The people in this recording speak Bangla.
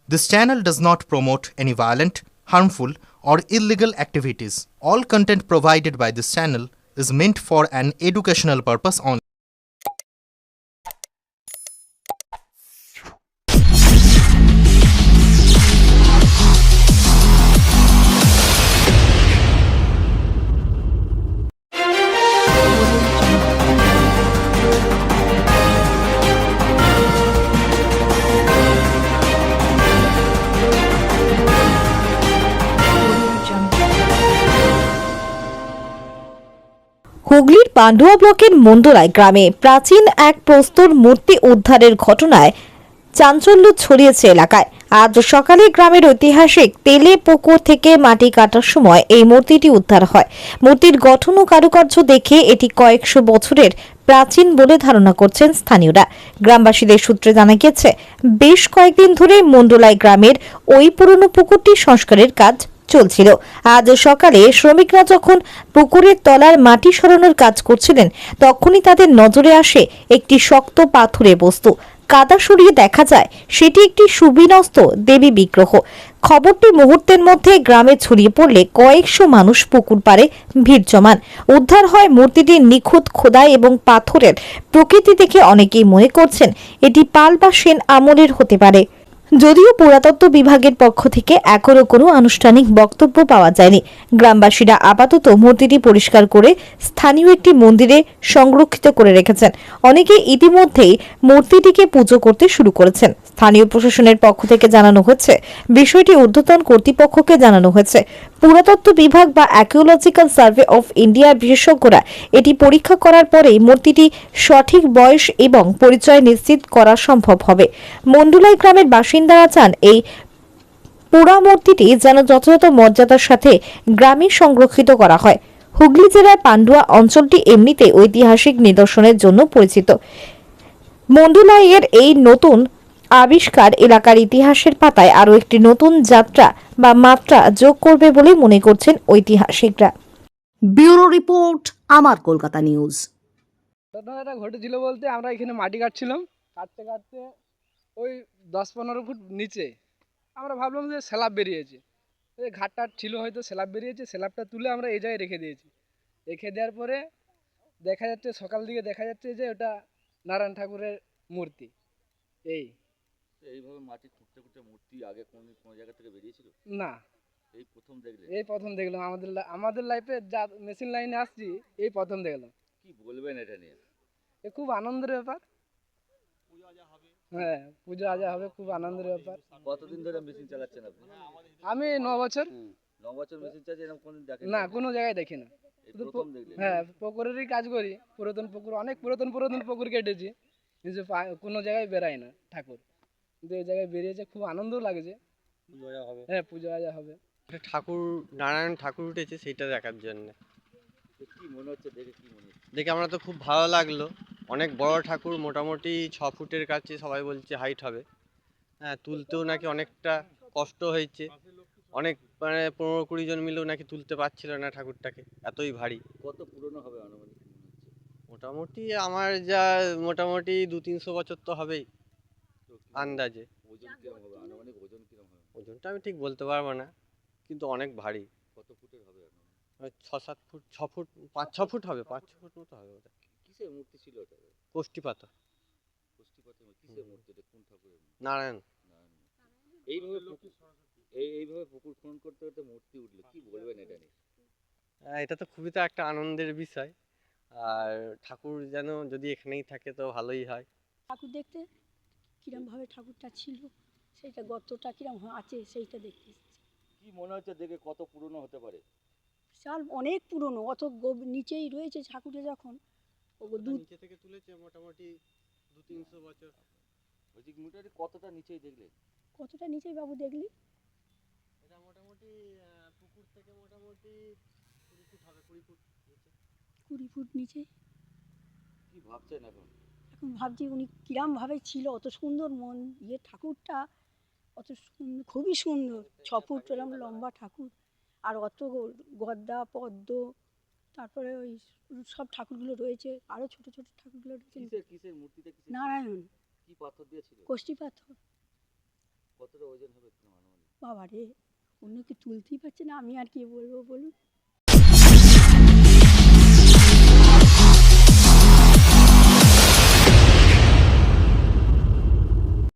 This channel does not promote any violent, harmful, or illegal activities. All content provided by this channel is meant for an educational purpose only. হুগলির পান্ডুয়া ব্লকের মন্ডলায় গ্রামে প্রাচীন এক প্রস্তর মূর্তি উদ্ধারের ঘটনায় চাঞ্চল্য ছড়িয়েছে এলাকায়। আজ সকালে গ্রামের ঐতিহাসিক তেলে পুকুর থেকে মাটি কাটার সময় এই মূর্তিটি উদ্ধার হয়। মূর্তির গঠন ও কারুকার্য দেখে এটি কয়েকশো বছরের প্রাচীন বলে ধারণা করছেন স্থানীয়রা। গ্রামবাসীদের সূত্রে জানা গেছে, বেশ কয়েকদিন ধরে মন্ডলায় গ্রামের ওই পুরনো পুকুরটি সংস্কারের কাজ চলছিল। আজ সকালে শ্রমিকরা যখন পুকুরের তলার মাটি সরানোর কাজ করছিলেন, তখনই তাদের নজরে আসে একটি শক্ত পাথুরে বস্তু। কাদা সরিয়ে দেখা যায় সেটি একটি সুবিন্যস্ত দেবী বিগ্রহ। খবরটি মুহূর্তের মধ্যে গ্রামে ছড়িয়ে পড়লে কয়েকশো মানুষ পুকুর পাড়ে ভিড় জমান। উদ্ধার হয় মূর্তিটির নিখুঁত খোদাই এবং পাথরের প্রকৃতি দেখে অনেকেই মনে করছেন এটি পাল বা সেন আমলের হতে পারে। যদিও পুরাতত্ত্ব বিভাগের পক্ষ থেকে এখনো কোনো আনুষ্ঠানিক বক্তব্য পাওয়া যায়নি। গ্রামবাসীরা আপাতত মূর্তিটি পরিষ্কার করে স্থানীয় একটি মন্দিরে সংরক্ষিত করে রেখেছেন। অনেকে ইতিমধ্যেই মূর্তিটিকে পুজো করতে শুরু করেছেন। স্থানীয় প্রশাসনের পক্ষ থেকে জানানো হচ্ছে, বিষয়টি ঊর্ধ্বতন কর্তৃপক্ষকে জানানো হয়েছে। পুরাতত্ত্ব বিভাগ বা আর্কিওলজিক্যাল সার্ভে অফ ইন্ডিয়ার বিশেষজ্ঞরা এটি পরীক্ষা করার পরেই মূর্তিটি সঠিক বয়স এবং পরিচয় নিশ্চিত করা সম্ভব হবে। মন্ডুলাই গ্রামের বাসিন্দারা চান এই পুরা মূর্তিটি যেন যথাযথ মর্যাদার সাথে গ্রামে সংরক্ষিত করা হয়। হুগলি জেলার পান্ডুয়া অঞ্চলটি এমনিতে ঐতিহাসিক নিদর্শনের জন্য পরিচিত। মন্ডুলাইয়ের এই নতুন আবিষ্কার এলাকার ইতিহাসের পাতায় আরও একটি নতুন যাত্রা বা মাত্রা যোগ করবে বলে মনে করছেন ঐতিহাসিকরা। ব্যুরো রিপোর্ট, আমার কলকাতা নিউজ। ঘটনাটা ঘটেছিল বলতে আমরা এখানে মাটি কাটছিলাম, কাটতে কাটতে ওই 10-15 ফুট নিচে আমরা ভাবলাম যে স্ল্যাব বেরিয়েছে। ওই ঘাটটা ছিল, হয়তো স্ল্যাব বেরিয়েছে, স্ল্যাবটা তুলে আমরা এই জায়গায় রেখে দিয়েছি। রেখে দেওয়ার পরে দেখা যাচ্ছে, সকাল দিকে দেখা যাচ্ছে যে ওটা নারায়ণ ঠাকুরের মূর্তি। এইভাবে মাটি খুঁড়তে খুঁড়তে মূর্তি আগে কোনো জায়গা থেকে বেরিয়েছিল না, এই প্রথম দেখলেন? এই প্রথম দেখলাম। আমাদের লাইফে যা মেশিন লাইনে আসছি, এই প্রথম দেখলাম। কি বলবেন এটা নিয়ে? এ খুব আনন্দের ব্যাপার। হ্যাঁ, পুজো আজা হবে, খুব আনন্দের ব্যাপার। কতদিন ধরে মেশিন চালাচ্ছেন আপনি? আমি 9 বছর। 9 বছর মেশিন চালিয়ে এরকম কোনদিন দেখেন না, কোনো জায়গায় দেখি না। এই প্রথম দেখলেন? হ্যাঁ, পুকুরেরই কাজ করি। পুরাতন পুকুর, অনেক পুরাতন পুকুর কেটেছি, কিন্তু কোনো জায়গায় বেরাই না ঠাকুর। কিন্তু এই জায়গায় বেরিয়েছে, খুব আনন্দ লাগছে। পুজো হবে? হ্যাঁ, পুজো আজা হবে। ঠাকুর, নারায়ণ ঠাকুর উঠেছে সেইটা দেখার জন্য। তো কি মনে হচ্ছে দেখে, কি মনে হচ্ছে? দেখে আমরা তো খুব ভালো লাগলো। অনেক বড় ঠাকুর, মোটামুটি 6 ফুটের কাছে সবাই বলছে হাইট হবে। হ্যাঁ, তুলতেও নাকি অনেকটা কষ্ট হয়েছে। অনেক মানে 15-20 জন মিলেও নাকি তুলতে পারছিল না ঠাকুরটাকে, এতই ভারী। কত পুরনো হবে আনুমানিক মনে হচ্ছে? মোটামুটি আমার যা মোটামুটি 200-300 বছর তো হবেই তো আন্দাজে। ওজন কিরম হবে? আনুমানিক ওজন কিরম হবে? ওজনটা আমি ঠিক বলতে পারবো না, কিন্তু অনেক ভারী। কত ফুটের হবে আনুমানিক? 6-7 ফুট, 6 ফুট, 5-6 ফুট হবে, 5-6 ফুট মতো হবে ওটা। কিসের মূর্তি ছিল এটা? কোষ্ঠী পাতা। পুষ্টিপাতের কিসের মূর্তি এটা? কোন ঠাকুরের মূর্তি? নারায়ণ। নারায়ণ মূর্তি। এইভাবে পুকুর খনন করতে করতে মূর্তি উঠলো, কি বলবেন এটা নিয়ে? এটা তো খুবই তো একটা আনন্দের বিষয়। আর ঠাকুর যেন যদি এখানেই থাকে তো ভালোই হয়। ঠাকুর দেখতে কিরমভাবে ঠাকুরটা ছিল, সেইটা গর্তটা কিরম আছে সেইটা দেখতে এসেছি। কি মনে হচ্ছে দেখে, কত পুরনো হতে পারে? বিশাল অনেক পুরনো, অত নিচেই রয়েছে ঠাকুরটা। যখন নিচে থেকে তুলেছে মোটামুটি 200-300 বছর। বলছি মোটামুটি কতটা নিচেই দেখলেন? কতটা নিচেই বাবু দেখলি? এটা মোটামুটি পুকুর থেকে মোটামুটি 20 ফুট হবে, 20 ফুট নিচে। 20 ফুট নিচে। কি ভাবছেন এখন? এখন ভাবছি উনি কিরমভাবে ছিল, অত সুন্দর মন ঠাকুরটা, অত সুন্দর, খুবই সুন্দর। 6 ফুট এরকম লম্বা ঠাকুর, আর অত গদ্দা পদ্ম, তারপরে ওই সব ঠাকুরগুলো রয়েছে, আরও ছোট ছোট ঠাকুরগুলো রয়েছে। কিসের মূর্তিটা? কিসের? নারায়ণ। কি পাথর দিয়ে ছিল? কোষ্ঠী পাথর। কতটা ওজন হবে কোনো আনুমানিক? বাবা রে অন্য কি তুলতেই পারছে না, আমি আর কি বলবো বলুন।